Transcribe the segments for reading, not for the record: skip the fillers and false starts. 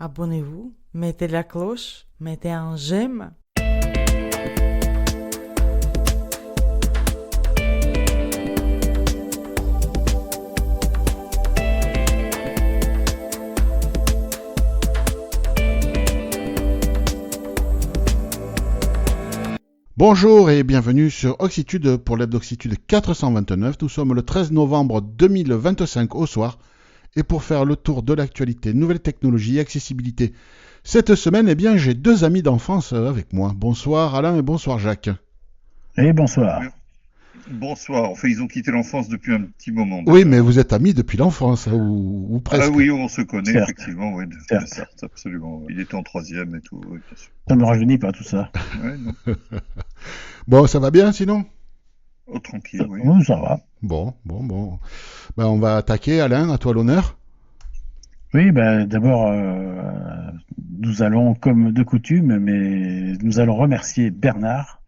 abonnez-vous, mettez la cloche, mettez un j'aime. Bonjour et bienvenue sur Oxitude pour l'Hebdoxitude 429. Nous sommes le 13 novembre 2025 au soir. Et pour faire le tour de l'actualité, nouvelles technologies et accessibilité, cette semaine, j'ai deux amis d'enfance avec moi. Bonsoir Alain et bonsoir Jacques. Et bonsoir. Bonsoir. Enfin, ils ont quitté l'enfance depuis un petit moment. Oui, mais vous êtes amis depuis l'enfance, ou presque. Ah oui, on se connaît, Certes. effectivement. Oui, certes, absolument. Il était en troisième et tout. Oui, bien sûr. Ça ne me rajeunit pas tout ça. Ouais, non. Bon, ça va bien sinon ? Oh, tranquille, oui. Oui, ça va. Bon. On va attaquer, Alain, à toi l'honneur. Oui, d'abord, nous allons, comme de coutume, nous allons remercier Bernard,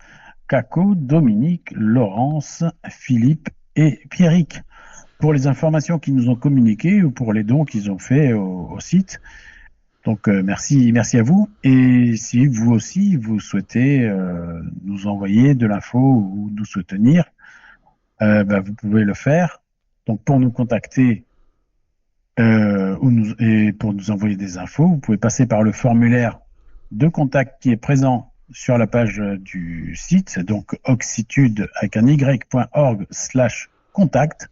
Caco, Dominique, Laurence, Philippe et Pierrick pour les informations qu'ils nous ont communiquées ou pour les dons qu'ils ont fait au site. Donc, merci à vous. Et si vous aussi, vous souhaitez nous envoyer de l'info ou nous soutenir, vous pouvez le faire. Donc, pour nous contacter et pour nous envoyer des infos, vous pouvez passer par le formulaire de contact qui est présent sur la page du site, donc oxitude avec un y.org/contact.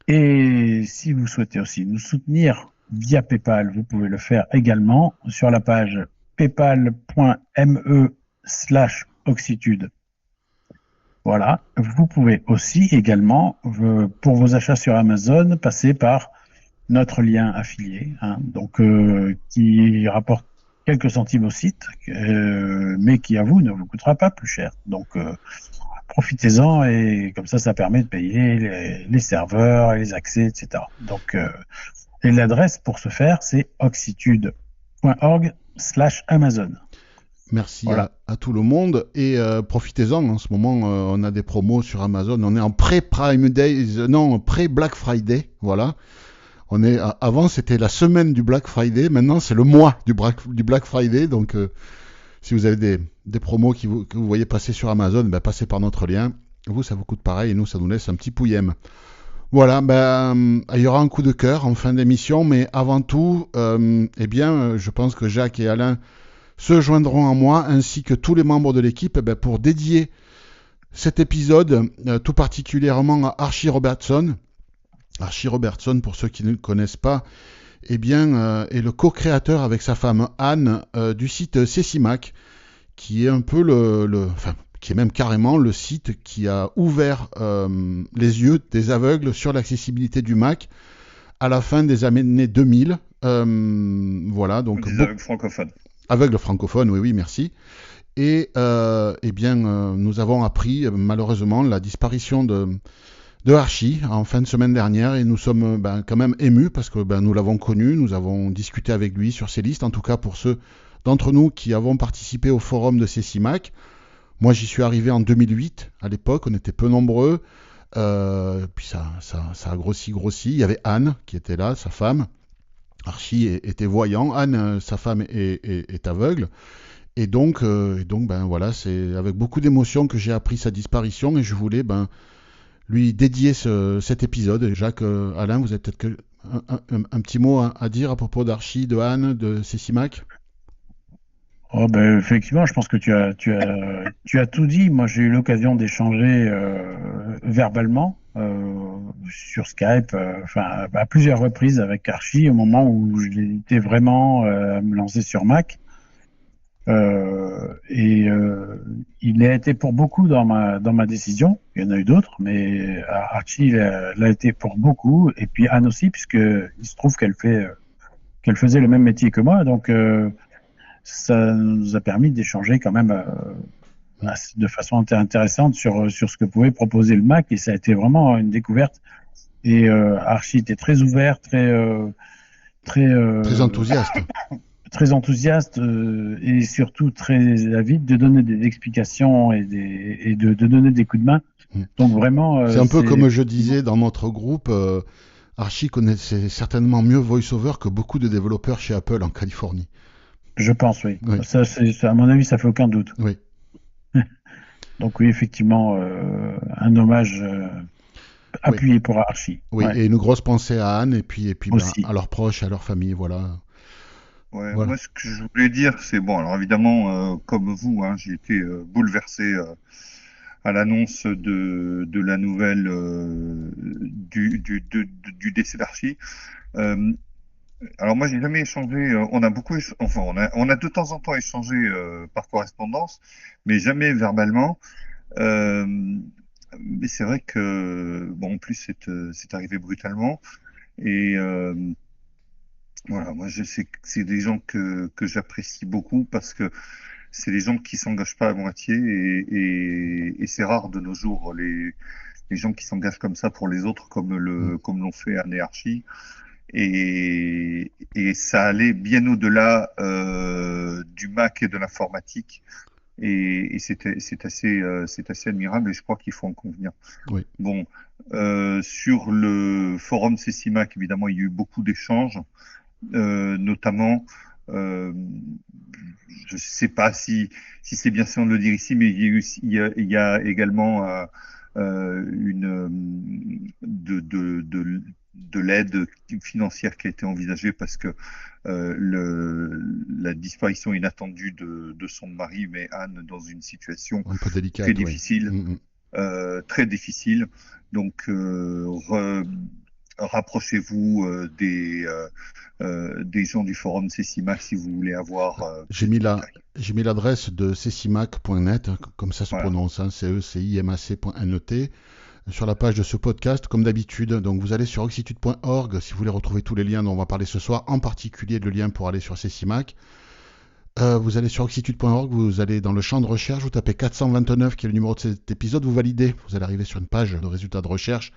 Et si vous souhaitez aussi nous soutenir via PayPal, vous pouvez le faire également sur la page paypal.me/oxitude. Voilà. Vous pouvez aussi également, pour vos achats sur Amazon, passer par notre lien affilié, qui rapporte quelques centimes au site, mais qui à vous ne vous coûtera pas plus cher. Donc, profitez-en et comme ça permet de payer les serveurs, les accès, etc. Donc, et l'adresse pour ce faire, c'est oxitude.org/Amazon. Merci Voilà. à tout le monde et profitez-en. En ce moment, on a des promos sur Amazon. On est en pré-Prime Days, pré-Black Friday. Voilà. Avant, c'était la semaine du Black Friday. Maintenant, c'est le mois du Black Friday. Donc, si vous avez des promos que vous voyez passer sur Amazon, passez par notre lien. Vous, ça vous coûte pareil et nous, ça nous laisse un petit pouillème. Voilà, il y aura un coup de cœur en fin d'émission, mais avant tout, je pense que Jacques et Alain se joindront à moi, ainsi que tous les membres de l'équipe, pour dédier cet épisode, tout particulièrement à Archie Robertson. Archie Robertson, pour ceux qui ne le connaissent pas, est le co-créateur avec sa femme Anne du site Cecimac, qui est un peu qui est même carrément le site qui a ouvert les yeux des aveugles sur l'accessibilité du Mac à la fin des années 2000. Voilà, donc Des aveugles francophones. Aveugles francophones, oui, merci. Et nous avons appris malheureusement la disparition de Archie en fin de semaine dernière et nous sommes quand même émus parce que nous l'avons connu, nous avons discuté avec lui sur ses listes, en tout cas pour ceux d'entre nous qui avons participé au forum de Cecimac. Moi, j'y suis arrivé en 2008. À l'époque, on était peu nombreux. Puis ça a grossi. Il y avait Anne qui était là, sa femme. Archie était voyant. Anne, sa femme, est aveugle. Et donc, voilà, c'est avec beaucoup d'émotion que j'ai appris sa disparition et je voulais lui dédier cet épisode. Jacques, Alain, vous avez peut-être un petit mot à dire à propos d'Archie, de Anne, de Cecimac ? Effectivement, je pense que tu as tout dit. Moi, j'ai eu l'occasion d'échanger verbalement sur Skype, à plusieurs reprises avec Archie au moment où j'étais vraiment à me lancer sur Mac. Il a été pour beaucoup dans ma décision. Il y en a eu d'autres, mais Archie l'a été pour beaucoup. Et puis Anne aussi, puisque il se trouve qu'elle faisait le même métier que moi, donc. Ça nous a permis d'échanger quand même de façon intéressante sur ce que pouvait proposer le Mac et ça a été vraiment une découverte. Et Archie était très ouvert, très enthousiaste. Très enthousiaste et surtout très avide de donner des explications et de donner des coups de main. Donc vraiment, c'est un peu comme je disais dans notre groupe. Archie connaissait certainement mieux VoiceOver que beaucoup de développeurs chez Apple en Californie. Je pense, oui. Oui. Ça, à mon avis, ça fait aucun doute. Oui. Donc oui, effectivement, un hommage appuyé pour Archie. Oui, Ouais. et une grosse pensée à Anne et puis Aussi. à leurs proches, à leur famille, voilà. Ouais, Voilà. moi, ce que je voulais dire, c'est bon. Alors évidemment, comme vous, hein, j'ai été bouleversé à l'annonce de la nouvelle du décès d'Archie. Euh, alors moi, j'ai jamais échangé. On a beaucoup, enfin, on a de temps en temps échangé par correspondance, mais jamais verbalement. Euh, mais c'est vrai que bon, en plus, c'est arrivé brutalement et voilà, moi je sais que c'est des gens que j'apprécie beaucoup parce que c'est des gens qui s'engagent pas à moitié et c'est rare de nos jours les gens qui s'engagent comme ça pour les autres comme l'ont fait Anne et Archie et ça allait bien au-delà du Mac et de l'informatique et c'est assez admirable et je crois qu'il faut en convenir. Oui. Bon, sur le forum CCMac, évidemment, il y a eu beaucoup d'échanges. Notamment, je ne sais pas si c'est bien sûr de le dire ici, mais il y a également de l'aide financière qui a été envisagée parce que la disparition inattendue de son mari met Anne dans une situation Un peu délicat. très difficile. Très difficile. Donc, rapprochez-vous des gens du forum CCMac si vous voulez avoir. J'ai mis l'adresse de cecimac.net, comme ça se prononce, hein, cecimac.net, sur la page de ce podcast, comme d'habitude. Donc vous allez sur oxitude.org si vous voulez retrouver tous les liens dont on va parler ce soir, en particulier le lien pour aller sur CCMac. Vous allez sur oxitude.org, vous allez dans le champ de recherche, vous tapez 429 qui est le numéro de cet épisode, vous validez, vous allez arriver sur une page de résultats de recherche.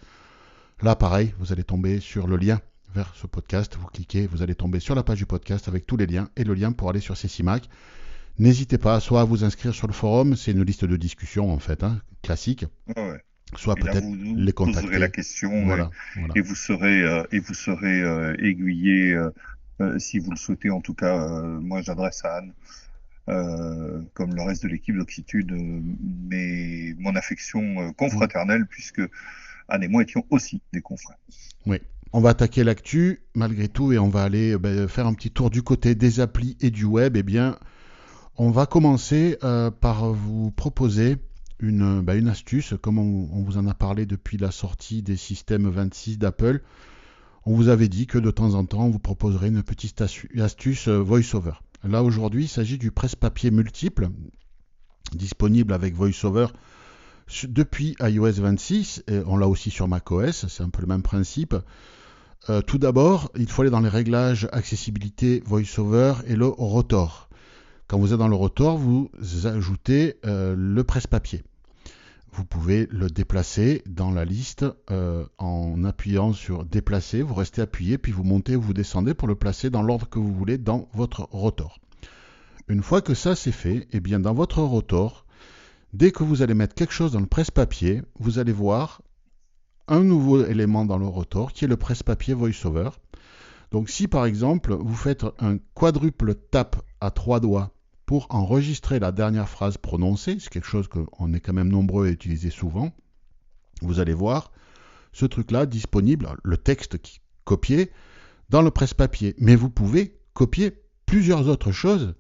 Là, pareil, vous allez tomber sur le lien vers ce podcast, vous cliquez, vous allez tomber sur la page du podcast avec tous les liens et le lien pour aller sur CCMac. N'hésitez pas soit à vous inscrire sur le forum, c'est une liste de discussion en fait, hein, classique, soit peut-être les contacter. Vous poserez la question voilà. Et vous serez aiguillé si vous le souhaitez. En tout cas, moi j'adresse à Anne, comme le reste de l'équipe d'Oxitude, mais mon affection confraternelle, puisque Anne et moi étions aussi des confrères. Oui. On va attaquer l'actu malgré tout et on va aller faire un petit tour du côté des applis et du web. Eh bien, on va commencer par vous proposer une astuce, comme on vous en a parlé depuis la sortie des systèmes 26 d'Apple. On vous avait dit que de temps en temps, on vous proposerait une petite astuce VoiceOver. Là, aujourd'hui, il s'agit du presse-papier multiple, disponible avec VoiceOver depuis iOS 26. Et on l'a aussi sur macOS, c'est un peu le même principe. Tout d'abord, il faut aller dans les réglages accessibilité VoiceOver et le rotor. Quand vous êtes dans le rotor, vous ajoutez le presse-papier. Vous pouvez le déplacer dans la liste en appuyant sur déplacer. Vous restez appuyé, puis vous montez ou vous descendez pour le placer dans l'ordre que vous voulez dans votre rotor. Une fois que ça c'est fait, eh bien dans votre rotor, dès que vous allez mettre quelque chose dans le presse-papier, vous allez voir un nouveau élément dans le rotor qui est le presse-papier VoiceOver. Donc si par exemple vous faites un quadruple tap à 3 doigts pour enregistrer la dernière phrase prononcée, c'est quelque chose qu'on est quand même nombreux à utiliser souvent, vous allez voir ce truc-là disponible, le texte copié dans le presse-papier. Mais vous pouvez copier plusieurs autres choses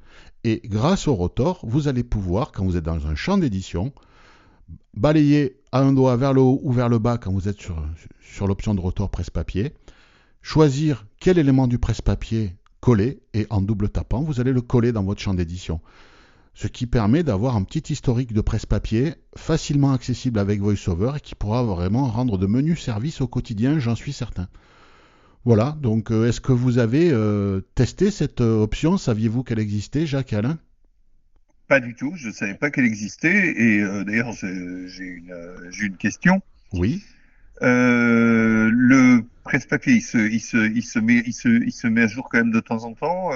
et grâce au rotor, vous allez pouvoir, quand vous êtes dans un champ d'édition, balayer à un doigt vers le haut ou vers le bas quand vous êtes sur l'option de rotor presse-papier, choisir quel élément du presse-papier coller et en double tapant, vous allez le coller dans votre champ d'édition. Ce qui permet d'avoir un petit historique de presse-papier facilement accessible avec VoiceOver et qui pourra vraiment rendre de menus services au quotidien, j'en suis certain. Voilà, donc est-ce que vous avez testé cette option? Saviez-vous qu'elle existait, Jacques et Alain? Pas du tout, je ne savais pas qu'elle existait et d'ailleurs j'ai une question. Oui. Le presse-papier, il se met à jour quand même de temps en temps.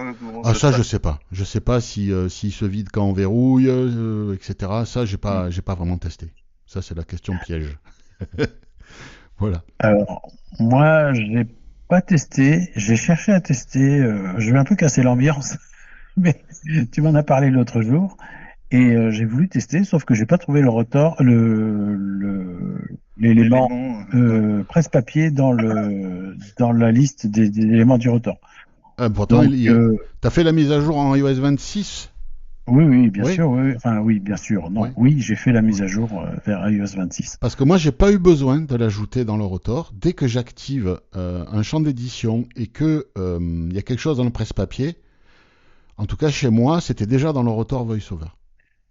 Ça je sais pas. Je sais pas s'il se vide quand on verrouille, etc. Ça j'ai pas vraiment testé. Ça c'est la question piège. Voilà. Alors, moi, je l'ai pas testé. J'ai cherché à tester. Je vais un peu casser l'ambiance, mais tu m'en as parlé l'autre jour et j'ai voulu tester, sauf que j'ai pas trouvé le rotor, l'élément L'élément, ouais. presse-papier dans la liste des éléments du rotor. Pourtant, Donc, t'as fait la mise à jour en iOS 26? oui, oui, bien Oui, sûr, oui, enfin, oui, bien sûr. Non, oui. oui, j'ai fait la mise à jour vers iOS 26. Parce que moi, j'ai pas eu besoin de l'ajouter dans le rotor. Dès que j'active un champ d'édition et que y a quelque chose dans le presse-papier, en tout cas chez moi, c'était déjà dans le rotor VoiceOver.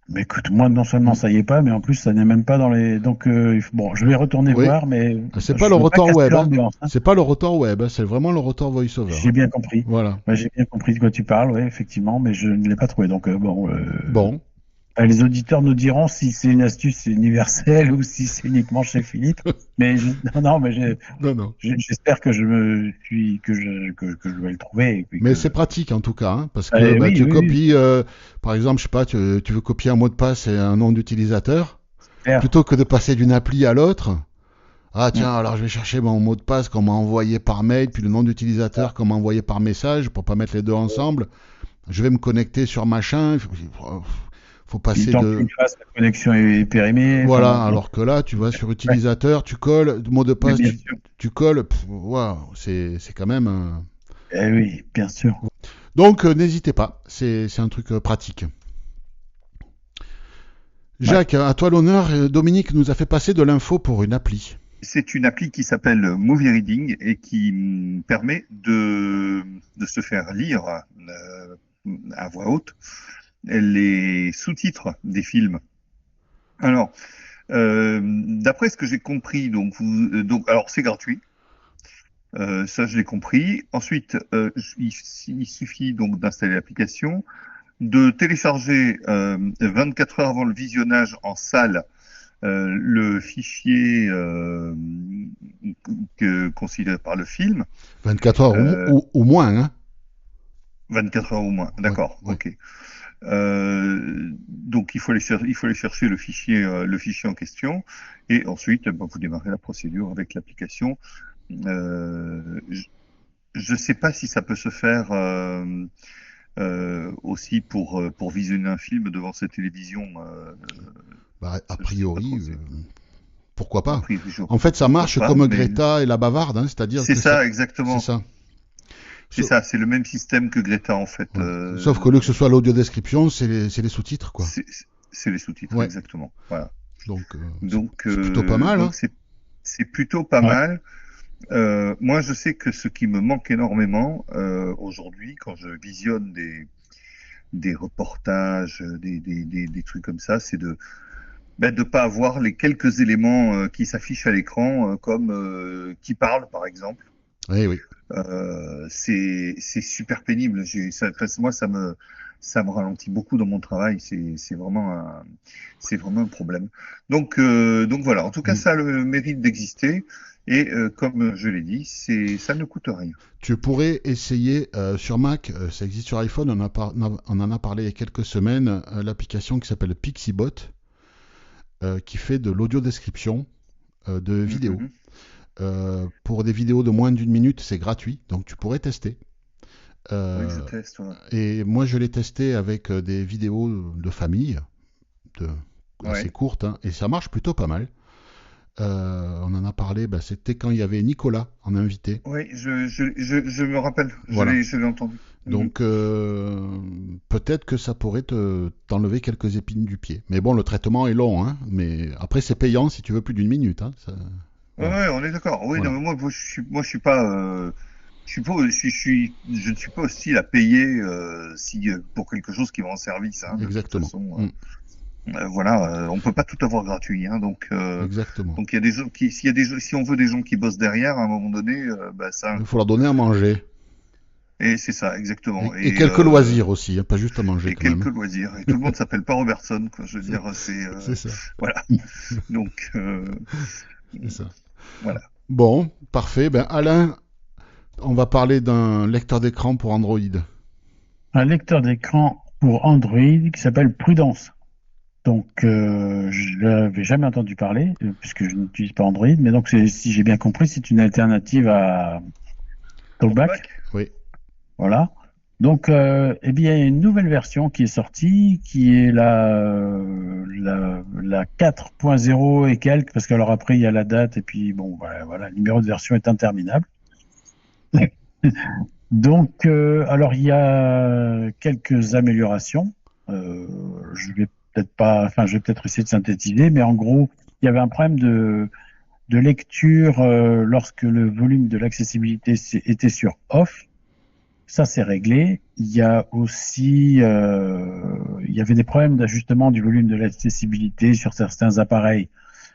Mais écoute, moi, non seulement Mm. ça y est pas, mais en plus, ça n'est même pas dans les. Donc, bon, je vais retourner Oui, voir, mais c'est pas le je veux pas rotor casser web, hein. l'ambiance, hein. C'est pas le rotor web, hein. C'est vraiment le rotor VoiceOver, J'ai hein. bien compris. Voilà. Ouais, j'ai bien compris de quoi tu parles, ouais, effectivement, mais je ne l'ai pas trouvé. Donc, bon, Bon, les auditeurs nous diront si c'est une astuce universelle ou si c'est uniquement chez Philippe. Mais non, non, mais non, non. j'espère que je me suis, que je vais le trouver. Et puis Mais que... c'est pratique en tout cas, hein, parce que bah, oui, tu oui, oui, copies, par exemple, je sais pas, tu veux copier un mot de passe et un nom d'utilisateur, c'est clair. plutôt que de passer d'une appli à l'autre. Ah Mm. tiens, alors je vais chercher mon mot de passe qu'on m'a envoyé par mail, puis le nom d'utilisateur qu'on m'a envoyé par message, pour pas mettre les deux ensemble. Je vais me connecter sur machin. Faut Il passer temps de... qu'une phase, la connexion est périmée. Enfin bon, Voilà, non. alors que là, tu vas sur Ouais, utilisateur, tu colles, mot de mais passe, bien sûr. tu colles. Waouh, c'est quand même... Eh oui, bien sûr. Donc, n'hésitez pas, c'est un truc pratique. Ouais. Jacques, à toi l'honneur. Dominique nous a fait passer de l'info pour une appli. C'est une appli qui s'appelle Movie Reading et qui permet de se faire lire à voix haute les sous-titres des films. Alors, d'après ce que j'ai compris, donc, alors c'est gratuit. Ça, je l'ai compris. Ensuite, il suffit donc d'installer l'application, de télécharger 24 heures avant le visionnage en salle le fichier considéré par le film. 24 heures Euh, ou moins, hein. 24 heures au moins, Ouais, d'accord, ouais. ok. Donc il faut aller chercher le fichier en question, et ensuite vous démarrez la procédure avec l'application. Je ne sais pas si ça peut se faire aussi pour visionner un film devant sa télévision. Bah, a Je sais pas priori, trop. pourquoi A pas. priori, En fait, ça pourquoi marche pas, comme mais Greta et la bavarde, hein, c'est-à-dire c'est que ça, ça c'est exactement. ça. C'est Sa- ça, c'est le même système que Greta en fait. ouais. Sauf qu'au lieu que ce soit l'audio description, c'est les sous-titres, quoi. C'est c'est les sous-titres Ouais. exactement. Voilà. Donc, Donc c'est plutôt pas mal, hein. c'est plutôt pas Ouais. mal. Moi, je sais que ce qui me manque énormément aujourd'hui, quand je visionne des reportages, des trucs comme ça, c'est de pas avoir les quelques éléments qui s'affichent à l'écran, comme qui parle, par exemple. Oui, oui. C'est super pénible. Moi, ça me ralentit beaucoup dans mon travail. C'est vraiment un problème. Donc voilà. En tout cas, Mm. ça a le mérite d'exister. Et comme je l'ai dit, ça ne coûte rien. Tu pourrais essayer sur Mac, ça existe sur iPhone, on en a parlé il y a quelques semaines, l'application qui s'appelle Pixibot, qui fait de l'audio description de vidéos. Mhm. Pour des vidéos de moins d'une minute, c'est gratuit, donc tu pourrais tester. Oui, je Euh, teste. Ouais. et moi, je l'ai testé avec des vidéos de famille, de, assez Ouais. courtes, hein, et ça marche plutôt pas mal. On en a parlé, bah, c'était quand il y avait Nicolas en invité. Oui, je me rappelle. Voilà. Je l'ai entendu. Mhm. Donc peut-être que ça pourrait t'enlever quelques épines du pied. Mais bon, le traitement est long, hein, mais après c'est payant si tu veux plus d'une minute, hein, Ouais, voilà. ouais, on est d'accord. Oui, non, Voilà. mais moi, je suis pas, je ne suis pas hostile à payer si pour quelque chose qui va en service. Hein, de toute Exactement. façon, Mm. voilà, on peut pas tout avoir gratuit. Hein, Exactement. donc il y a des gens qui, s'il y a des gens, si on veut des gens qui bossent derrière, à un moment donné, bah, ça a un Il faut coût. leur donner à manger. Et c'est ça, exactement. Et quelques loisirs aussi, hein, pas juste à manger Et quand même, quelques hein. loisirs. Et tout le monde s'appelle pas Robertson, quoi. Je veux C'est dire, c'est ça. voilà. Donc C'est ça. voilà. Bon, parfait. Ben, Alain, on va parler d'un lecteur d'écran pour Android. Un lecteur d'écran pour Android qui s'appelle Prudence. Donc, je n'avais jamais entendu parler, puisque je n'utilise pas Android. Mais donc, si j'ai bien compris, c'est une alternative à Talkback. Oui. Voilà. Donc, eh bien, il y a une nouvelle version qui est sortie, qui est la 4.0 et quelques, parce que alors après, il y a la date, et puis bon, voilà, le numéro de version est interminable. Donc, alors, il y a quelques améliorations. Je vais peut-être essayer de synthétiser, mais en gros, il y avait un problème de lecture lorsque le volume de l'accessibilité était sur off. Ça, c'est réglé. Il y a aussi, il y avait des problèmes d'ajustement du volume de l'accessibilité sur certains appareils.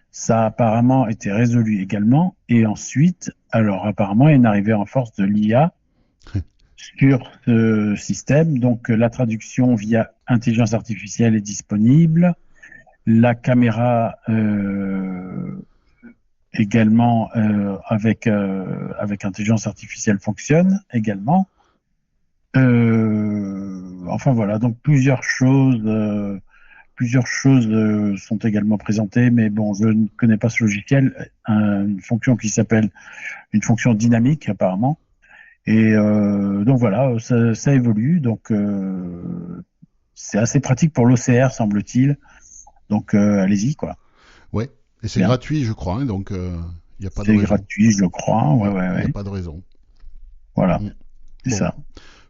Ça a apparemment été résolu également. Et ensuite, alors apparemment, il y a une arrivée en force de l'IA sur ce système. Donc, la traduction via intelligence artificielle est disponible. La caméra également avec intelligence artificielle fonctionne également. Enfin voilà, donc plusieurs choses sont également présentées, mais bon, je ne connais pas ce logiciel. Une fonction qui s'appelle une fonction dynamique apparemment. Et donc voilà, ça évolue. Donc c'est assez pratique pour l'OCR semble-t-il. Donc allez-y quoi. Ouais, et c'est gratuit je crois, hein, donc il n'y a pas de C'est raison. gratuit je crois, ouais. Il n'y a pas de raison. Voilà, c'est ça.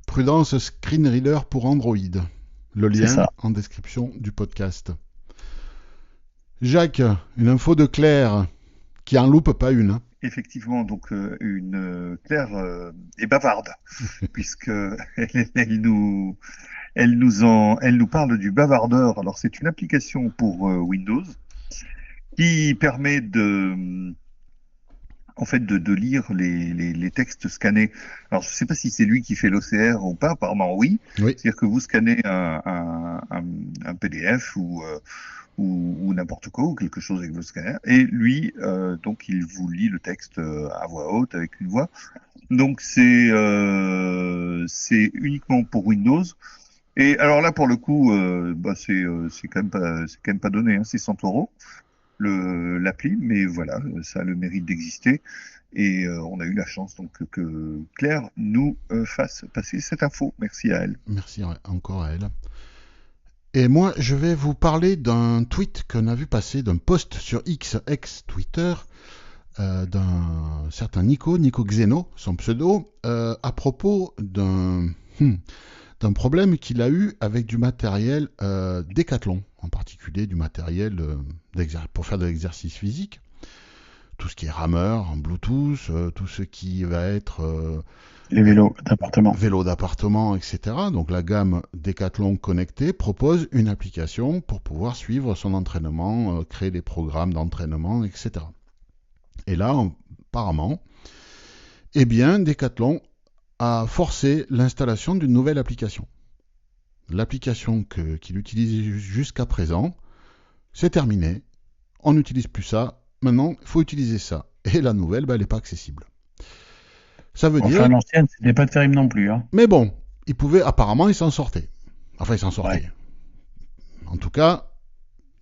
Prudence Screen Reader pour Android. Le lien ça. en description du podcast. Jacques, une info de Claire, qui en loupe pas une. Hein. Effectivement, donc Claire est bavarde, puisque elle nous parle du bavardeur. Alors c'est une application pour Windows qui permet de lire les textes scannés. Alors, je ne sais pas si c'est lui qui fait l'OCR ou pas, apparemment oui. C'est-à-dire que vous scannez un PDF ou n'importe quoi, ou quelque chose avec votre scanner, et lui, donc, il vous lit le texte à voix haute, avec une voix. Donc, c'est uniquement pour Windows. Et alors là, pour le coup, c'est quand même pas donné, hein, c'est 100 € l'appli, mais voilà, ça a le mérite d'exister. Et on a eu la chance donc que Claire nous fasse passer cette info. Merci à elle. Merci encore à elle. Et moi, je vais vous parler d'un tweet qu'on a vu passer, d'un post sur X, ex-Twitter, d'un certain Nico Xeno, son pseudo, à propos d'un problème qu'il a eu avec du matériel Decathlon, en particulier du matériel pour faire de l'exercice physique. Tout ce qui est rameur, en Bluetooth, tout ce qui va être... les vélos d'appartement. Vélos d'appartement, etc. Donc la gamme Decathlon Connecté propose une application pour pouvoir suivre son entraînement, créer des programmes d'entraînement, etc. Et là, apparemment, eh bien, Decathlon a forcé l'installation d'une nouvelle application. L'application qu'il utilisait jusqu'à présent, c'est terminé. On n'utilise plus ça. Maintenant, il faut utiliser ça. Et la nouvelle, elle n'est pas accessible. Ça veut dire... l'ancienne, c'était pas terrible non plus. Hein. Mais bon, apparemment, il s'en sortait. Enfin, il s'en sortait. Ouais. En tout cas,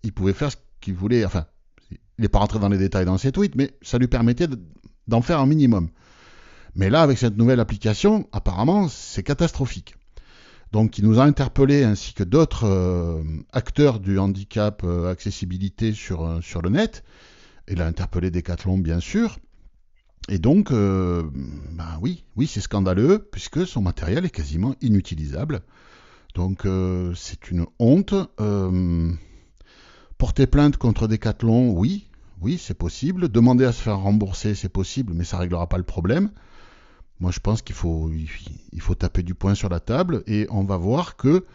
il pouvait faire ce qu'il voulait. Enfin, il n'est pas rentré dans les détails dans ses tweets, mais ça lui permettait d'en faire un minimum. Mais là, avec cette nouvelle application, apparemment, c'est catastrophique. Donc, il nous a interpellés, ainsi que d'autres acteurs du handicap accessibilité sur le net. Il a interpellé Decathlon, bien sûr. Et donc, oui, c'est scandaleux, puisque son matériel est quasiment inutilisable. Donc, c'est une honte. Porter plainte contre Decathlon, oui, c'est possible. Demander à se faire rembourser, c'est possible, mais ça ne réglera pas le problème. Moi, je pense qu'il faut taper du poing sur la table, et on va voir que,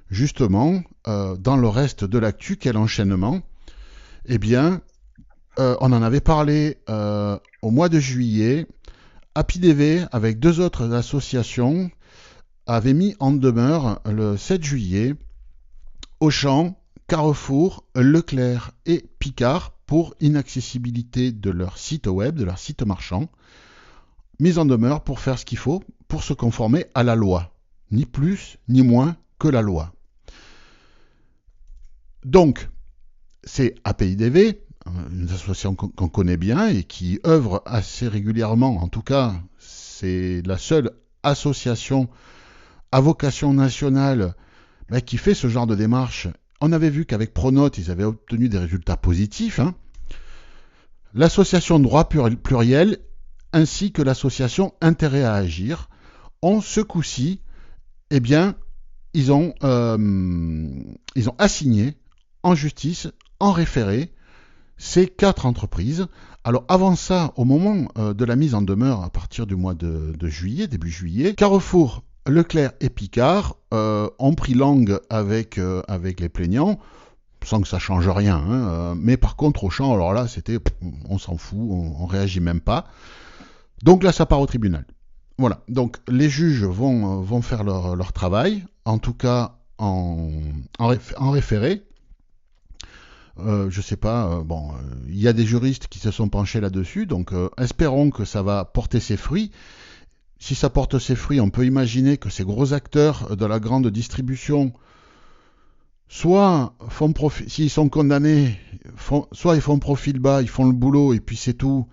justement, dans le reste de l'actu, quel enchaînement, eh bien... on en avait parlé au mois de juillet. HappyDV, avec deux autres associations, avait mis en demeure le 7 juillet Auchan, Carrefour, Leclerc et Picard pour inaccessibilité de leur site web, de leur site marchand. Mise en demeure pour faire ce qu'il faut pour se conformer à la loi. Ni plus, ni moins que la loi. Donc, c'est APIDV, une association qu'on connaît bien et qui œuvre assez régulièrement. En tout cas, c'est la seule association à vocation nationale qui fait ce genre de démarche. On avait vu qu'avec Pronote, ils avaient obtenu des résultats positifs. L'association Droit Pluriel ainsi que l'association Intérêt à Agir ont ce coup-ci, eh bien, ils ont assigné en justice, en référé, ces 4 entreprises. Alors avant ça, au moment de la mise en demeure à partir du mois de juillet, début juillet, Carrefour, Leclerc et Picard ont pris langue avec les plaignants, sans que ça change rien. Mais par contre, Auchan, alors là, c'était, on s'en fout, on réagit même pas. Donc là, ça part au tribunal. Voilà. Donc les juges vont faire leur travail, en tout cas en référé. Je sais pas, il y a des juristes qui se sont penchés là-dessus, donc espérons que ça va porter ses fruits. Si ça porte ses fruits, on peut imaginer que ces gros acteurs de la grande distribution, soit s'ils sont condamnés, soit ils font profil bas, ils font le boulot et puis c'est tout,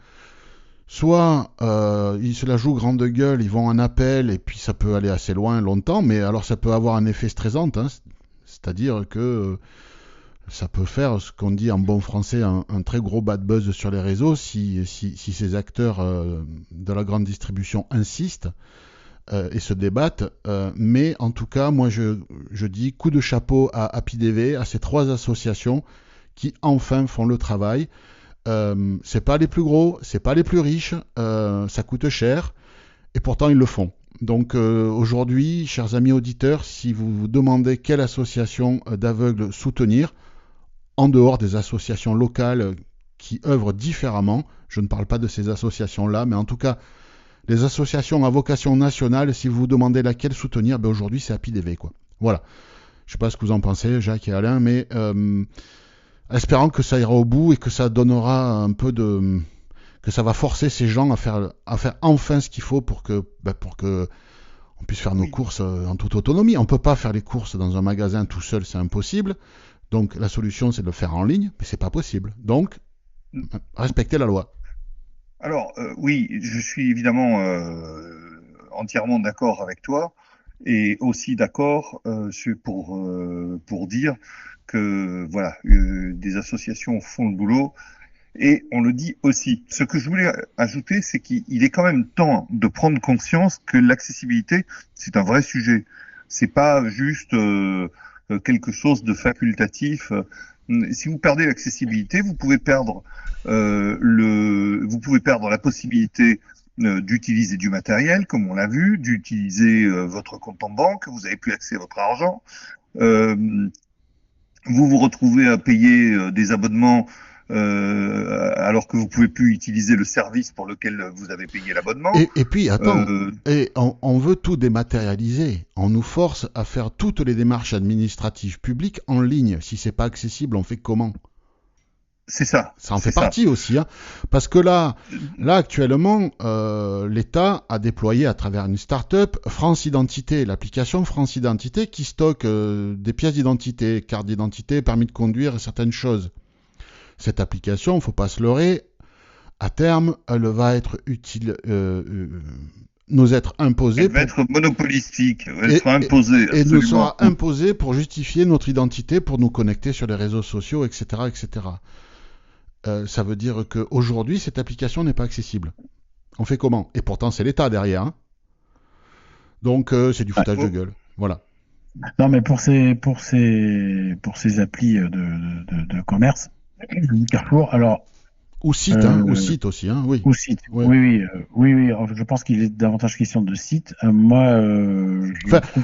soit ils se la jouent grande gueule, ils vont en appel et puis ça peut aller assez loin, longtemps, mais alors ça peut avoir un effet stressant, c'est-à-dire que ça peut faire ce qu'on dit en bon français un très gros bad buzz sur les réseaux si ces acteurs de la grande distribution insistent et se débattent. Mais en tout cas, moi je dis coup de chapeau à APIDV, à ces 3 associations qui enfin font le travail. C'est pas les plus gros, c'est pas les plus riches, ça coûte cher et pourtant ils le font. Donc aujourd'hui, chers amis auditeurs, si vous vous demandez quelle association d'aveugles soutenir, en dehors des associations locales qui œuvrent différemment, je ne parle pas de ces associations-là, mais en tout cas, les associations à vocation nationale, si vous vous demandez laquelle soutenir, aujourd'hui c'est APIDV, quoi. Voilà. Je ne sais pas ce que vous en pensez, Jacques et Alain, mais espérant que ça ira au bout et que ça donnera un peu de... que ça va forcer ces gens à faire enfin ce qu'il faut pour que on puisse faire nos courses en toute autonomie. On ne peut pas faire les courses dans un magasin tout seul, c'est impossible. Donc la solution, c'est de le faire en ligne, mais c'est pas possible. Donc, respectez la loi. Alors, oui, je suis évidemment entièrement d'accord avec toi et aussi d'accord pour dire que voilà, des associations font le boulot et on le dit aussi. Ce que je voulais ajouter, c'est qu'il est quand même temps de prendre conscience que l'accessibilité, c'est un vrai sujet. C'est pas juste quelque chose de facultatif. Si vous perdez l'accessibilité, vous pouvez perdre la possibilité d'utiliser du matériel, comme on l'a vu, d'utiliser votre compte en banque, vous n'avez plus accès à votre argent. Vous vous retrouvez à payer des abonnements alors que vous pouvez plus utiliser le service pour lequel vous avez payé l'abonnement. Et puis, attends, on veut tout dématérialiser. On nous force à faire toutes les démarches administratives publiques en ligne. Si c'est pas accessible, on fait comment ? C'est ça. Ça en fait partie aussi, parce que là actuellement, l'État a déployé à travers une start-up France Identité, l'application France Identité qui stocke des pièces d'identité, carte d'identité, permis de conduire et certaines choses. Cette application, il ne faut pas se leurrer, à terme, elle va être utile, nous être imposée. Elle va être monopolistique, elle sera imposée. Et nous sera imposée pour justifier notre identité, pour nous connecter sur les réseaux sociaux, etc. etc. Ça veut dire qu'aujourd'hui, cette application n'est pas accessible. On fait comment ? Et pourtant, c'est l'État derrière. Donc, c'est du foutage de gueule. Voilà. Non, mais pour ces applis de commerce, Carrefour, alors... Ou site, ou site aussi, oui. Ou site, oui. Oui, je pense qu'il est davantage question de site.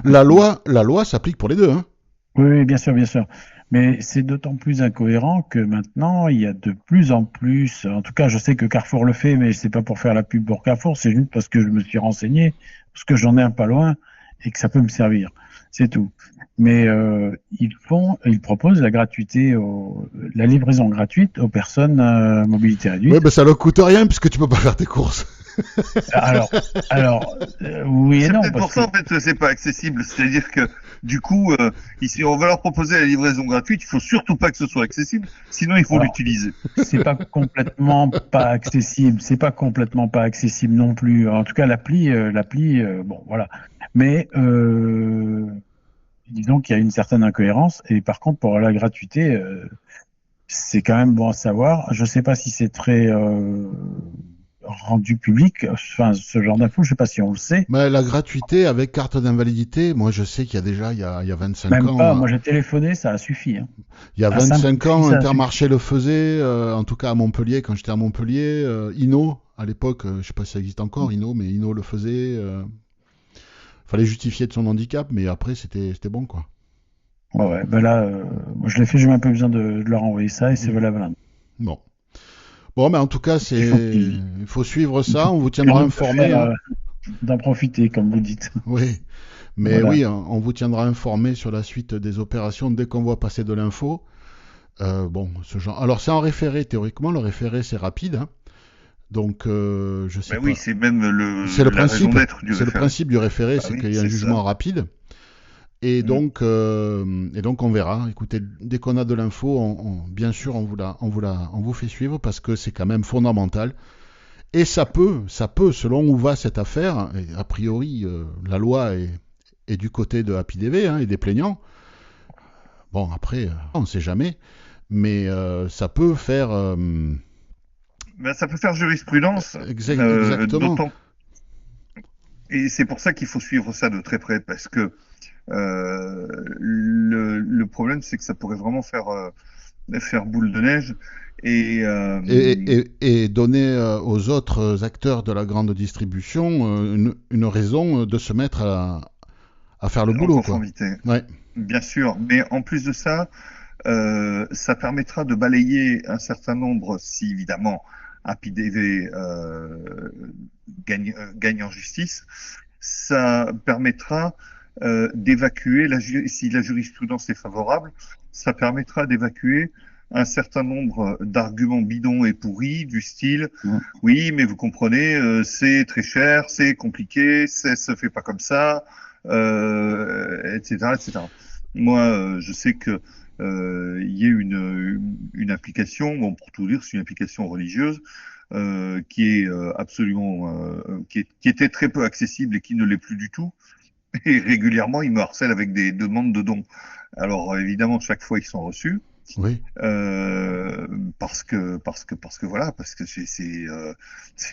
La loi s'applique pour les deux, Oui, bien sûr. Mais c'est d'autant plus incohérent que maintenant, il y a de plus en plus... En tout cas, je sais que Carrefour le fait, mais c'est pas pour faire la pub pour Carrefour, c'est juste parce que je me suis renseigné, parce que j'en ai un pas loin, et que ça peut me servir. C'est tout. Mais ils proposent la gratuité, la livraison gratuite aux personnes à mobilité réduite. Oui, ça ne coûte rien puisque tu peux pas faire tes courses. Alors, oui et C'est non, peut-être parce pour ça, que en fait, c'est pas accessible. C'est-à-dire que, du coup, ici, on va leur proposer la livraison gratuite. Il faut surtout pas que ce soit accessible, sinon il faut alors, l'utiliser. c'est pas complètement pas accessible, c'est pas complètement pas accessible non plus. En tout cas, l'appli, bon, voilà. Mais disons qu'il y a une certaine incohérence. Et par contre, pour la gratuité, c'est quand même bon à savoir. Je sais pas si c'est très rendu public. Enfin, ce genre d'info, je sais pas si on le sait. Mais la gratuité avec carte d'invalidité, moi je sais qu'il y a déjà, il y a 25 Même pas. ans, Moi, j'ai téléphoné, ça a suffi. Hein. il y a À 25 Saint-Prix, ans, ça a suffi. Intermarché le faisait, en tout cas à Montpellier, quand j'étais à Montpellier, Inno, à l'époque, je sais pas si ça existe encore, Inno, mais Inno le faisait. Fallait justifier de son handicap, mais après c'était bon quoi. Ouais, ouais. Ben là, moi, je l'ai fait. J'ai même pas besoin de leur envoyer ça et c'est valable. Bon. Bon, mais en tout cas, il faut suivre ça, on vous tiendra informé. Hein. D'en profiter, comme vous dites. Oui, mais Voilà. oui, on vous tiendra informé sur la suite des opérations dès qu'on voit passer de l'info. Bon, ce genre. Alors c'est en référé, théoriquement, le référé c'est rapide. Hein. Donc, je sais Ben pas. oui, c'est même C'est le la raison principe. d'être du C'est le référé. principe du référé, Ah c'est oui, qu'il y a un c'est jugement ça. rapide. Et donc, on verra. Écoutez, dès qu'on a de l'info, bien sûr, on vous fait suivre parce que c'est quand même fondamental. Et ça peut, selon où va cette affaire, et a priori, la loi est du côté de HappyDV hein, et des plaignants. Bon, après, on ne sait jamais, mais ça peut faire Ben, ça peut faire jurisprudence, exactement. d'autant. Et c'est pour ça qu'il faut suivre ça de très près, parce que le problème, c'est que ça pourrait vraiment faire boule de neige. Et, Et donner aux autres acteurs de la grande distribution une raison de se mettre à faire le en boulot, quoi. conformité, Ouais. bien sûr. Mais en plus de ça, ça permettra de balayer un certain nombre, si évidemment HappyDV gagne en justice, ça permettra d'évacuer, si la jurisprudence est favorable, ça permettra d'évacuer un certain nombre d'arguments bidons et pourris du style oui mais vous comprenez c'est très cher, c'est compliqué, ça se fait pas comme ça, etc. Moi je sais que il y a une application, bon pour tout dire c'est une application religieuse qui est qui était très peu accessible et qui ne l'est plus du tout. Et régulièrement, ils me harcèlent avec des demandes de dons. Alors évidemment, chaque fois, ils sont reçus. Oui. Parce que voilà, parce que c'est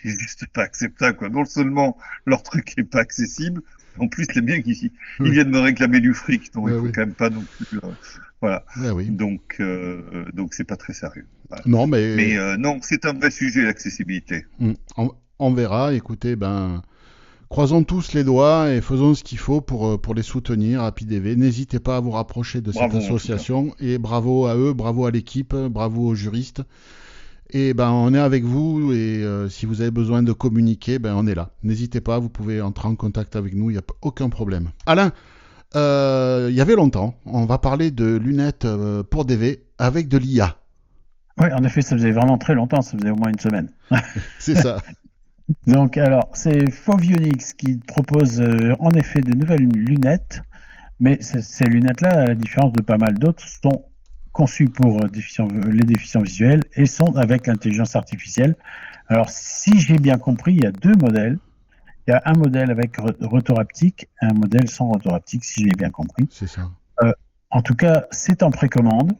juste pas acceptable, quoi. Non seulement leur truc est pas accessible, en plus les biens ils viennent me réclamer du fric, donc il faut quand même pas non plus. Voilà. Oui. Donc c'est pas très sérieux. Voilà. Non, mais non, c'est un vrai sujet l'accessibilité. On verra. Écoutez, croisons tous les doigts et faisons ce qu'il faut pour les soutenir, HappyDV. N'hésitez pas à vous rapprocher de cette association. Et bravo à eux, bravo à l'équipe, bravo aux juristes. Et on est avec vous et si vous avez besoin de communiquer, on est là. N'hésitez pas, vous pouvez entrer en contact avec nous, il n'y a aucun problème. Alain, il y avait longtemps, on va parler de lunettes pour DV avec de l'IA. Oui, en effet, ça faisait vraiment très longtemps, ça faisait au moins une semaine. C'est ça. Donc, alors, c'est Foveonics qui propose en effet de nouvelles lunettes, mais ces lunettes-là, à la différence de pas mal d'autres, sont conçues pour les déficients visuels et sont avec l'intelligence artificielle. Alors, si j'ai bien compris, il y a deux modèles. Il y a un modèle avec retour haptique et un modèle sans retour haptique, si j'ai bien compris. C'est ça. En tout cas, c'est en précommande.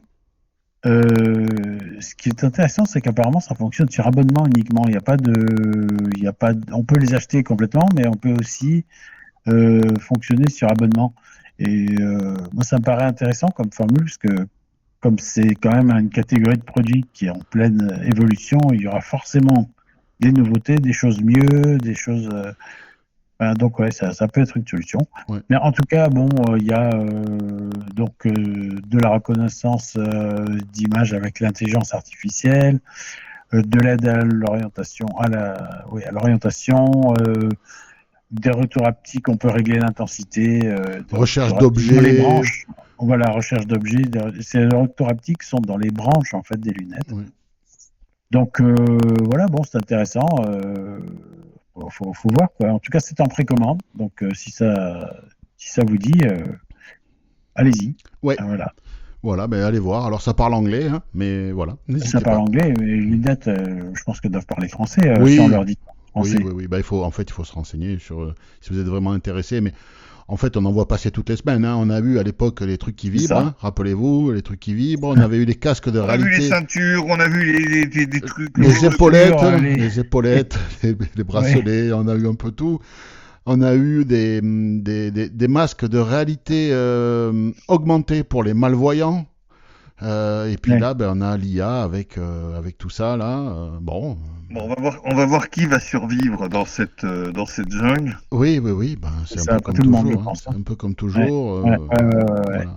Ce qui est intéressant, c'est qu'apparemment ça fonctionne sur abonnement uniquement. On peut les acheter complètement, mais on peut aussi fonctionner sur abonnement. Et moi, ça me paraît intéressant comme formule, parce que comme c'est quand même une catégorie de produits qui est en pleine évolution, il y aura forcément des nouveautés, des choses mieux, des choses. Donc ouais, ça peut être une solution. Ouais. Mais en tout cas, il y a de la reconnaissance d'images avec l'intelligence artificielle, de l'aide à l'orientation, des retours haptiques, on peut régler l'intensité. Recherche d'objets. Dans les branches. Voilà, recherche d'objets. Ces retours haptiques sont dans les branches en fait des lunettes. Oui. Donc voilà, c'est intéressant. faut voir, quoi. En tout cas, c'est en précommande. Donc, si ça vous dit, allez-y. Ouais. Voilà. Voilà, ben allez voir. Alors ça parle anglais, hein, mais voilà, n'hésitez Ça parle pas. anglais. Et les lunettes, je pense qu'elles doivent parler français Oui. si on leur dit Oui, français. oui. Ben, il faut se renseigner sur si vous êtes vraiment intéressé. Mais en fait, on en voit passer toutes les semaines. Hein. On a vu à l'époque les trucs qui C'est vibrent. ça. Hein. Rappelez-vous, les trucs qui vibrent. On avait eu les casques de On a vu les réalité, ceintures, on a vu des trucs. les épaulettes, les- les épaulettes, les bracelets. On a eu un peu tout. On a eu des masques de réalité augmentée pour les malvoyants. Et puis Ouais. là, ben, on a l'IA avec tout ça là. Bon, Bon, on va voir qui va survivre dans cette jungle. oui, ben, c'est Ça, un peu pas comme tout le monde, toujours. je Hein. pense, C'est un peu comme toujours. Ouais. Voilà.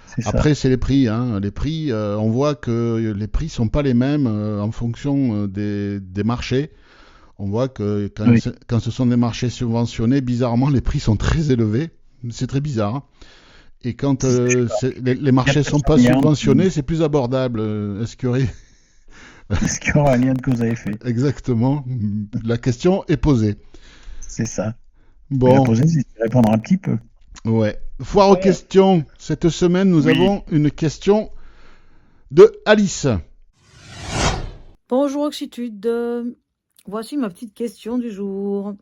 C'est ça. Après, c'est les prix. Hein. Les prix, on voit que les prix sont pas les mêmes en fonction des marchés. On voit que Oui. quand ce sont des marchés subventionnés, bizarrement, les prix sont très élevés. C'est très bizarre. Hein. Et quand les marchés sont pas subventionnés, c'est plus abordable. Est-ce qu'il y aurait... Est-ce qu'il y aura un lien de cause à effet? Exactement. La question est posée. C'est ça. Bon, La poser, c'est de répondre un petit peu. ouais. Foire aux questions. Cette semaine, nous Oui. avons une question de Alice. Bonjour Oxitude, voici ma petite question du jour.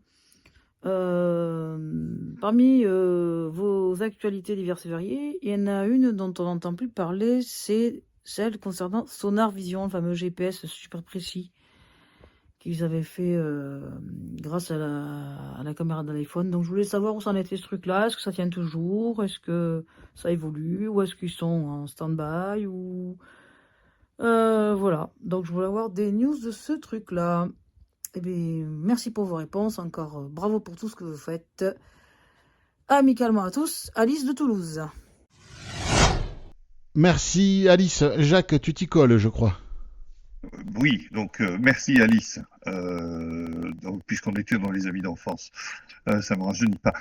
Parmi vos actualités diverses et variées, il y en a une dont on n'entend plus parler, c'est celle concernant Sonar Vision, le fameux GPS super précis qu'ils avaient fait grâce à la caméra de l'iPhone. Donc je voulais savoir où s'en était ce truc-là, est-ce que ça tient toujours, est-ce que ça évolue, ou est-ce qu'ils sont en stand-by, ou... voilà, donc je voulais avoir des news de ce truc-là. Eh bien, merci pour vos réponses, encore bravo pour tout ce que vous faites. Amicalement à tous, Alice de Toulouse. Merci Alice. Jacques, tu t'y colles, je crois. Oui, donc merci Alice, donc, puisqu'on était dans les amis d'enfance, ça me rajeunit pas.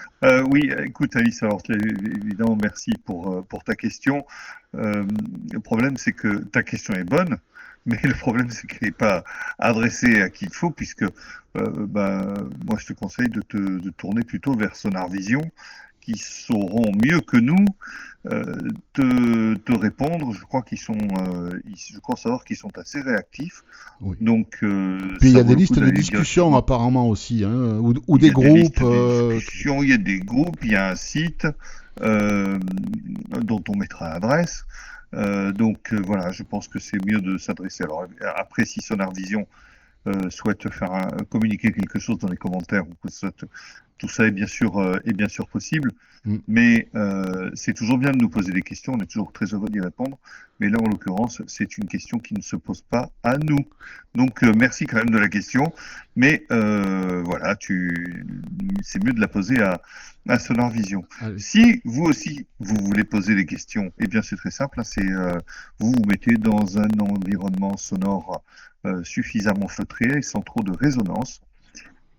Oui, écoute Alice, alors évidemment merci pour ta question. Le problème c'est que ta question est bonne, mais le problème c'est qu'elle n'est pas adressée à qui il faut, puisque moi je te conseille de tourner plutôt vers Sonar Vision, qui sauront mieux que nous te répondre. Je crois je crois savoir qu'ils sont assez réactifs. Oui. Donc, Puis il y a des listes de discussion apparemment aussi, hein, ou des groupes. Il y a des groupes, il y a un site dont on mettra l'adresse. Donc voilà, je pense que c'est mieux de s'adresser. Alors après, si Sonar Vision souhaite communiquer quelque chose dans les commentaires, ou que tout ça est bien sûr possible. Mais c'est toujours bien de nous poser des questions, on est toujours très heureux d'y répondre. Mais là, en l'occurrence, c'est une question qui ne se pose pas à nous. Donc, merci quand même de la question. Mais voilà, c'est mieux de la poser à Sonar Vision. Allez. Si vous aussi, vous voulez poser des questions, eh bien, c'est très simple. Hein, vous vous mettez dans un environnement sonore suffisamment feutré et sans trop de résonance.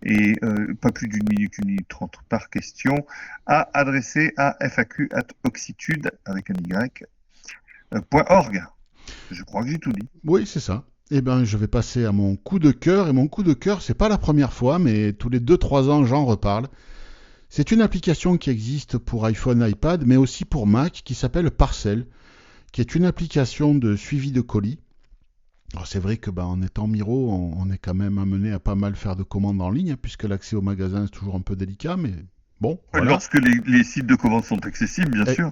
Et pas plus d'une minute 30 par question, à adresser à faq@oxitude avec un y.org. Je crois que j'ai tout dit. Oui, c'est ça. Eh bien, je vais passer à mon coup de cœur. Et mon coup de cœur, c'est pas la première fois, mais tous les 2-3 ans, j'en reparle. C'est une application qui existe pour iPhone, iPad, mais aussi pour Mac, qui s'appelle Parcel, qui est une application de suivi de colis. Alors c'est vrai que en étant Miro, on est quand même amené à pas mal faire de commandes en ligne, puisque l'accès au magasin est toujours un peu délicat, mais bon. Voilà. Lorsque les sites de commande sont accessibles, bien sûr.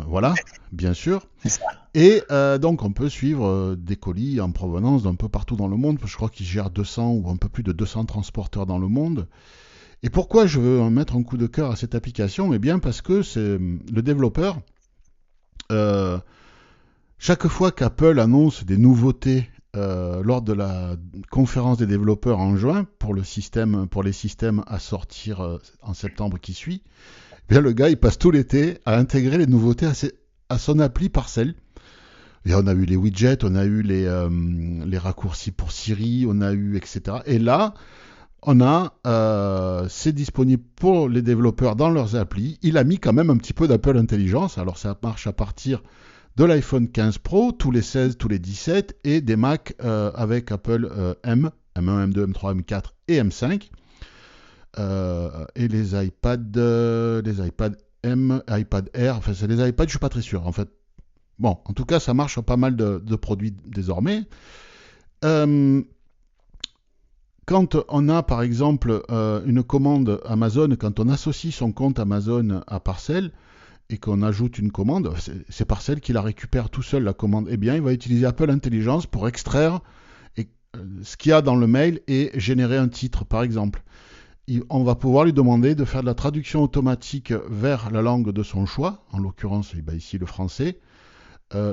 Voilà, bien sûr. C'est ça. Et donc on peut suivre des colis en provenance d'un peu partout dans le monde. Je crois qu'ils gèrent 200 ou un peu plus de 200 transporteurs dans le monde. Et pourquoi je veux mettre un coup de cœur à cette application ? Eh bien parce que c'est le développeur... chaque fois qu'Apple annonce des nouveautés lors de la conférence des développeurs en juin pour les systèmes à sortir en septembre qui suit, eh bien le gars il passe tout l'été à intégrer les nouveautés à son appli Parcel. Et on a eu les widgets, on a eu les raccourcis pour Siri, on a eu etc. Et là, c'est disponible pour les développeurs dans leurs applis. Il a mis quand même un petit peu d'Apple Intelligence. Alors ça marche à partir de l'iPhone 15 Pro, tous les 16, tous les 17, et des Mac avec Apple M1, M2, M3, M4 et M5. Et les iPad M, iPad Air, enfin c'est les iPads, je suis pas très sûr en fait. Bon, en tout cas, ça marche sur pas mal de produits désormais. Quand on a par exemple une commande Amazon, quand on associe son compte Amazon à Parcel et qu'on ajoute une commande, c'est Parcel qui la récupère tout seul la commande. Eh bien, il va utiliser Apple Intelligence pour extraire ce qu'il y a dans le mail et générer un titre par exemple. On va pouvoir lui demander de faire de la traduction automatique vers la langue de son choix, en l'occurrence ici le français,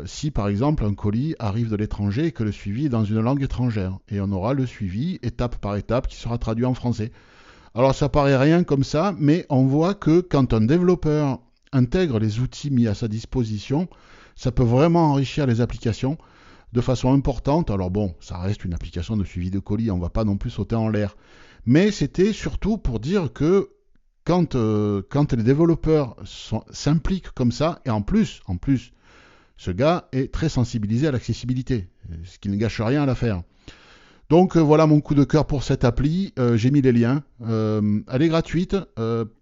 si par exemple un colis arrive de l'étranger et que le suivi est dans une langue étrangère. Et on aura le suivi étape par étape qui sera traduit en français. Alors ça paraît rien comme ça, mais on voit que quand un développeur intègre les outils mis à sa disposition, ça peut vraiment enrichir les applications de façon importante. Alors bon, ça reste une application de suivi de colis, on ne va pas non plus sauter en l'air. Mais c'était surtout pour dire que quand les développeurs s'impliquent comme ça, et en plus, ce gars est très sensibilisé à l'accessibilité, ce qui ne gâche rien à l'affaire. Donc voilà mon coup de cœur pour cette appli. J'ai mis les liens. Elle est gratuite.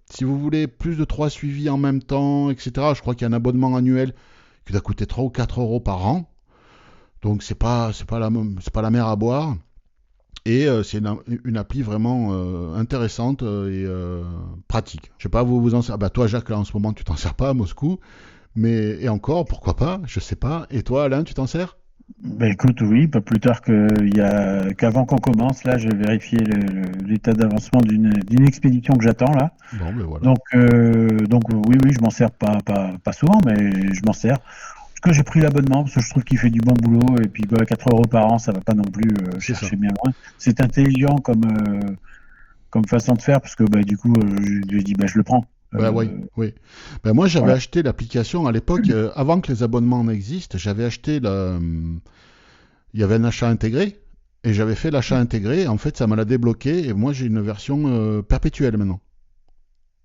Si vous voulez plus de 3 suivis en même temps, etc., je crois qu'il y a un abonnement annuel qui doit coûter 3 ou 4 euros par an. Donc c'est pas la mer à boire. Et c'est une appli vraiment intéressante et pratique. Je sais pas, vous en servez. Bah toi Jacques, là en ce moment tu t'en sers pas à Moscou. Et encore, pourquoi pas, je sais pas. Et toi Alain, tu t'en sers? Ben écoute, oui, pas plus tard qu'avant qu'on commence, là, j'ai vérifié l'état d'avancement d'une expédition que j'attends là. Bon, ben voilà. Donc oui, je m'en sers pas souvent, mais je m'en sers. Parce que j'ai pris l'abonnement parce que je trouve qu'il fait du bon boulot et puis 4 euros par an, ça va pas non plus chercher bien loin. C'est intelligent comme façon de faire parce que du coup, je dis je le prends. Oui. Ben moi, j'avais acheté l'application à l'époque, avant que les abonnements n'existent. J'avais acheté il y avait un achat intégré et j'avais fait l'achat intégré. En fait, ça me l'a débloqué et moi, j'ai une version perpétuelle maintenant.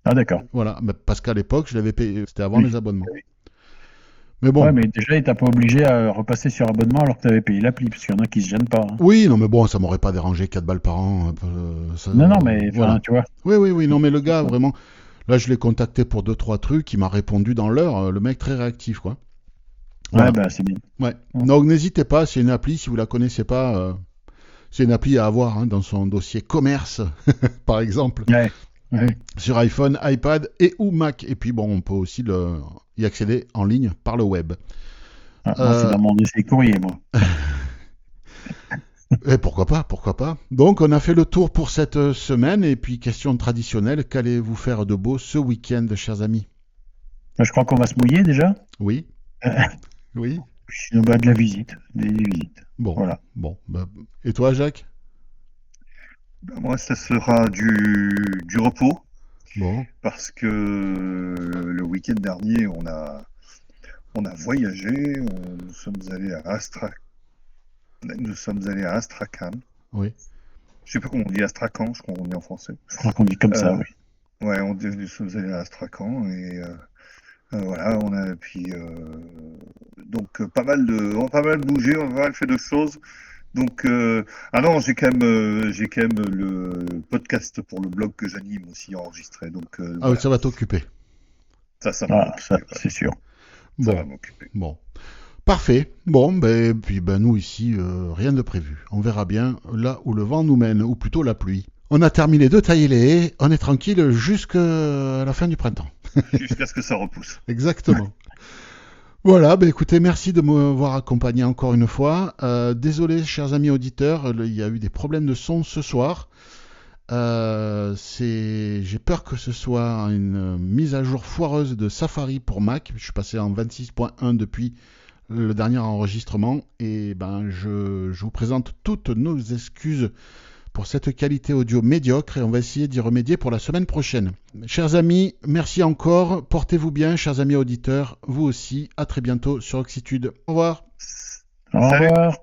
Ah d'accord. Voilà, parce qu'à l'époque, je l'avais payé. C'était avant les abonnements. Mais bon. Ouais, mais déjà, il t'a pas obligé à repasser sur abonnement alors que tu avais payé l'appli, parce qu'il y en a qui se gênent pas. Hein. Oui, non, mais bon, ça m'aurait pas dérangé 4 balles par an. Non, mais voilà. Tu vois. Oui, non, mais le gars, vraiment. Là, je l'ai contacté pour 2-3 trucs, il m'a répondu dans l'heure, le mec très réactif, quoi. Voilà. Ouais, c'est bien. Ouais. Donc, n'hésitez pas, c'est une appli, si vous la connaissez pas, c'est une appli à avoir dans son dossier commerce, par exemple, sur iPhone, iPad et ou Mac. Et puis, bon, on peut aussi y accéder en ligne par le web. Moi, c'est dans mon dossier courrier, moi. Et pourquoi pas. Donc, on a fait le tour pour cette semaine. Et puis, question traditionnelle, qu'allez-vous faire de beau ce week-end, chers amis? Je crois qu'on va se mouiller déjà. Oui. Oui. Sinon, de la visite. Des visites. Bon. Voilà. Bon. Et toi, Jacques? Moi, ça sera du repos. Bon. Parce que le week-end dernier, on a voyagé. Nous sommes allés à Astrakhan. Oui. Je sais pas comment on dit Astrakhan, je crois qu'on dit en français. Je crois qu'on dit comme ça, oui. Ouais, nous sommes allés à Astrakhan et voilà, on a donc pas mal bougé, on a pas mal fait de choses. Donc non, j'ai quand même le podcast pour le blog que j'anime aussi enregistré. Donc oui, ça va t'occuper. Ça c'est sûr. Ça va m'occuper. Bon. Parfait. Bon, puis nous ici, rien de prévu. On verra bien là où le vent nous mène, ou plutôt la pluie. On a terminé de tailler les haies, on est tranquille jusqu'à la fin du printemps. Jusqu'à ce que ça repousse. Exactement. Voilà, écoutez, merci de m'avoir accompagné encore une fois. Désolé, chers amis auditeurs, il y a eu des problèmes de son ce soir. J'ai peur que ce soit une mise à jour foireuse de Safari pour Mac. Je suis passé en 26.1 depuis le dernier enregistrement et je vous présente toutes nos excuses pour cette qualité audio médiocre et on va essayer d'y remédier pour la semaine prochaine. Chers amis, merci encore, portez-vous bien, chers amis auditeurs, vous aussi, à très bientôt sur Oxitude. Au revoir. Au revoir.